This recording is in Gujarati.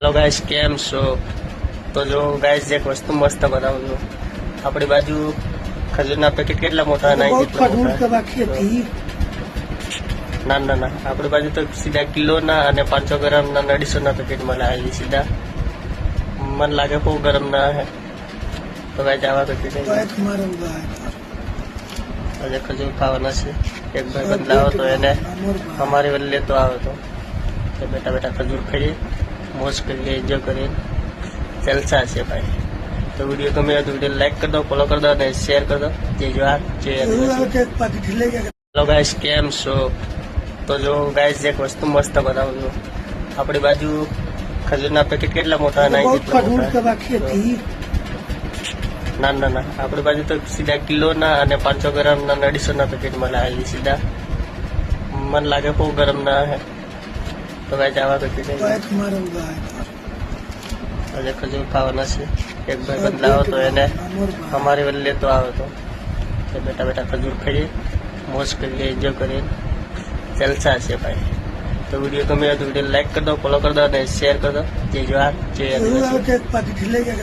હેલો ગાઈસ, કેમ છો? તો જો ગાઈસ એક વસ્તુ મસ્ત બતાવું છું. આપણી બાજુ ખજૂરના પેકેટ કેટલા મોટા નાખી કેટલા મોટા ના ના ના આપણી બાજુ તો સીધા કિલોના અને 500 ગ્રામના 250 પેકેટ મળે આવી સીધા. મને લાગે બહુ ગરમ ના હે તો ગાઈસ આવા પેકેટ આજે ખજૂર ખાવાના છે. એક ભાઈ બદલાવો તો એને અમારી વલ્લે લેતો આવે તો બેટા બેટા ખજૂર ખાઈએ, મોજ કરીએ, એન્જોય કરીએ, જલસા છે ભાઈ. તો વિડીયો ગમે તો વિડીયો લાઈક કરી દો, ફોલો કરી દો અને શેર કરી દો. જય જોહાર, જય આદિવાસી. હેલો ગાઈસ, કેમ છો? તો જો ગાઈસ એક વસ્તુ મસ્ત બતાવું છું. આપણી બાજુ ખજૂરના પેકેટ કેટલા મોટા નાખી કેટલા મોટા ના ના ના આપણી બાજુ તો સીધા કિલોના અને 500 ગ્રામના 250 પેકેટ મળે આવી સીધા. મને લાગે બહુ ગરમ ના હે તો ગાઈસ આવા પેકેટ આજે ખજૂર ખાવાના છે. એક ભાઈ બદલાવો તો એને અમારી વલ્લે લેતો આવે તો બેટા બેટા ખજૂર ખાઈએ, મોજ કરીએ, એન્જોય કરીએ, જલસા છે ભાઈ. તો વિડીયો ગમે તો વિડીયો લાઈક કરી દો, ફોલો કરી દો અને શેર કરી દો. જય જોહાર, જય આદિવાસી.